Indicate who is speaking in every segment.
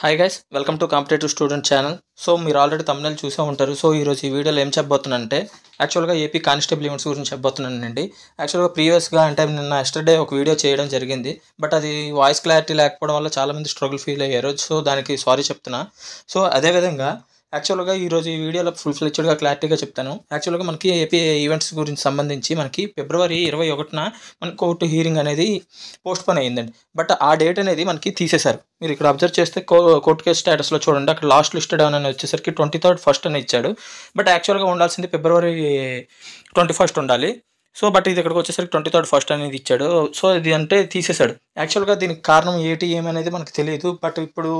Speaker 1: Hi guys, welcome to competitive student channel. So మీరు already తమిళ చూసే ఉంటారు. సో ఈరోజు ఈ వీడియోలో ఏం చెప్పబోతున్నానంటే యాక్చువల్గా ఏపీ కానిస్టేబుల్ ఈవెంట్స్ గురించి చెప్పబోతున్నానండి. యాక్చువల్గా ప్రీవియస్గా అంటే నిన్న ఎస్టర్డే ఒక వీడియో చేయడం జరిగింది. బట్ అది వాయిస్ క్లారిటీ లేకపోవడం వల్ల చాలామంది స్ట్రగుల్ ఫీల్ అయ్యారు. సో దానికి సారీ చెప్తున్నా. సో అదేవిధంగా యాక్చువల్గా ఈరోజు ఈ వీడియోలో ఫుల్ ఫ్లెడ్జ్డ్గా క్లారిటీగా చెప్తాను. యాక్చువల్గా మనకి ఏపీ ఈవెంట్స్ గురించి సంబంధించి మనకి ఫిబ్రవరి 21న మనకి కోర్టు హీరింగ్ అనేది పోస్ట్ పోన్ అయ్యిందండి. బట్ ఆ డేట్ అనేది మనకి తీసేశారు. మీరు ఇక్కడ అబ్జర్వ్ చేస్తే కోర్టు కేసు స్టేటస్లో చూడండి, అక్కడ లాస్ట్ లిస్టెడ్ అని వచ్చేసరికి 23rd ఫస్ట్ అని ఇచ్చాడు. బట్ యాక్చువల్గా ఉండాల్సింది ఫిబ్రవరి 21st ఉండాలి. సో బట్ ఇది ఇక్కడికి వచ్చేసరికి 23rd ఫస్ట్ అనేది ఇచ్చాడు. సో ఇది అంటే తీసేశాడు. యాక్చువల్గా దీనికి కారణం ఏమనేది మనకు తెలియదు. బట్ ఇప్పుడు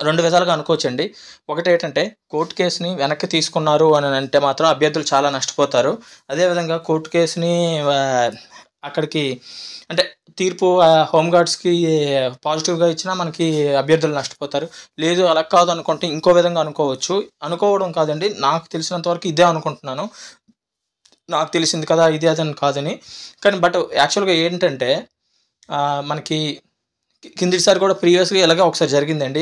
Speaker 1: రెండు విధాలుగా అనుకోవచ్చండి. ఒకటి ఏంటంటే కోర్టు కేసుని వెనక్కి తీసుకున్నారు అని అంటే మాత్రం అభ్యర్థులు చాలా నష్టపోతారు. అదేవిధంగా కోర్టు కేసుని అక్కడికి అంటే తీర్పు హోంగార్డ్స్కి పాజిటివ్గా ఇచ్చినా మనకి అభ్యర్థులు నష్టపోతారు. లేదు అలా కాదు అనుకుంటే ఇంకో విధంగా అనుకోవచ్చు. అనుకోవడం కాదండి, నాకు తెలిసినంత వరకు ఇదే అనుకుంటున్నాను. నాకు తెలిసింది కదా ఇది అదని కాదని. కానీ బట్ యాక్చువల్గా ఏంటంటే మనకి కిందిసారి కూడా ప్రీవియస్గా ఇలాగే ఒకసారి జరిగిందండి.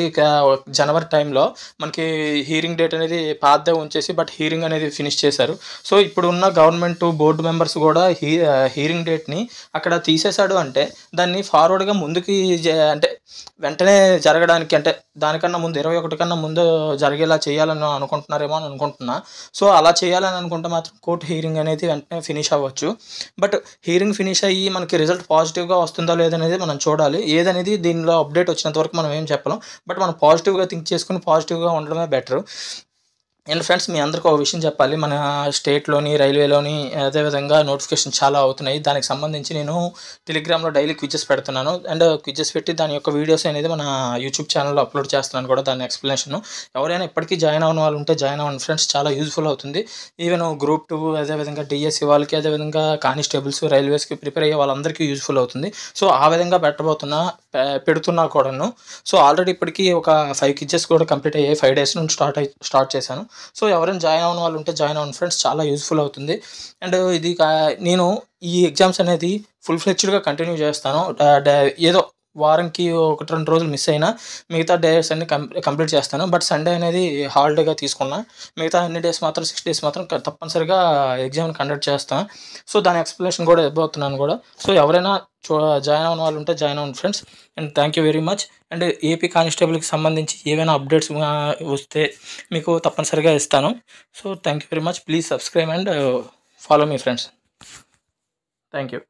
Speaker 1: జనవరి టైంలో మనకి హీరింగ్ డేట్ అనేది పాతదే ఉంచేసి బట్ హీరింగ్ అనేది ఫినిష్ చేశారు. సో ఇప్పుడు ఉన్న గవర్నమెంట్ బోర్డు మెంబర్స్ కూడా హీరింగ్ డేట్ని అక్కడ తీసేశాడు అంటే దాన్ని ఫార్వర్డ్గా ముందుకి అంటే వెంటనే జరగడానికి అంటే దానికన్నా ముందు 21 కన్నా ముందు జరిగేలా చేయాలని అనుకుంటున్నారేమో అని అనుకుంటున్నా. సో అలా చేయాలని అనుకుంటే మాత్రం కోర్టు హీరింగ్ అనేది వెంటనే ఫినిష్ అవ్వచ్చు. బట్ హీరింగ్ ఫినిష్ అయ్యి మనకి రిజల్ట్ పాజిటివ్గా వస్తుందో లేదనేది మనం చూడాలి. ఏదనేది దీనిలో అప్డేట్ వచ్చినంత వరకు మనం ఏం చెప్పలేం. బట్ మనం పాజిటివ్గా థింక్ చేసుకుని పాజిటివ్గా ఉండడమే బెటర్. అండ్ ఫ్రెండ్స్, మీ అందరికీ ఒక విషయం చెప్పాలి. మన స్టేట్లోని రైల్వేలోని అదేవిధంగా నోటిఫికేషన్ చాలా అవుతున్నాయి. దానికి సంబంధించి నేను టెలిగ్రామ్లో డైలీ క్విజెస్ పెడుతున్నాను. అండ్ క్విజెస్ పెట్టి దాని యొక్క వీడియోస్ అనేది మన యూట్యూబ్ ఛానల్లో అప్లోడ్ చేస్తున్నాను కూడా, దాని ఎక్స్ప్లెనేషన్. ఎవరైనా ఇప్పటికీ జాయిన్ అవ్వని వాళ్ళు ఉంటే జాయిన్ అవ్వండి ఫ్రెండ్స్, చాలా యూజ్ఫుల్ అవుతుంది. ఈవెన్ గ్రూప్ 2 అదేవిధంగా డిఎస్సి వాళ్ళకి అదేవిధంగా కానిస్టేబుల్స్ రైల్వేస్కి ప్రిపేర్ అయ్యే వాళ్ళందరికీ యూజ్ఫుల్ అవుతుంది. సో ఆ విధంగా పెడుతున్నా కూడాను. సో ఆల్రెడీ ఇప్పటికీ ఒక 5 క్విజెస్ కూడా కంప్లీట్ అయ్యాయి. 5 days నుంచి స్టార్ట్ చేశాను. సో ఎవరైనా జాయిన్ అవ్వని వాళ్ళు ఉంటే జాయిన్ అవ్వండి ఫ్రెండ్స్, చాలా యూజ్ఫుల్ అవుతుంది. అండ్ ఇది నేను ఈ ఎగ్జామ్స్ అనేది ఫుల్ ఫ్లెడ్జ్డ్గా కంటిన్యూ చేస్తాను. ఏదో వారంకి 1-2 రోజులు మిస్ అయినా మిగతా డేస్ అన్ని కంప్లీట్ చేస్తాను. బట్ సండే అనేది హాలిడేగా తీసుకున్నా. మిగతా అన్ని డేస్ మాత్రం 6 days మాత్రం తప్పనిసరిగా ఎగ్జామ్ని కండక్ట్ చేస్తాను. సో దాని ఎక్స్ప్లెనేషన్ కూడా ఇవ్వబోతున్నాను కూడా. సో ఎవరైనా జాయిన్ అవ్వని వాళ్ళు ఉంటే జాయిన్ అవ్వండి friends. And thank you very much. And AP కానిస్టేబుల్కి సంబంధించి ఏవైనా అప్డేట్స్ వస్తే మీకు తప్పనిసరిగా ఇస్తాను. So thank you very much. Please subscribe and follow మీ ఫ్రెండ్స్. Thank you.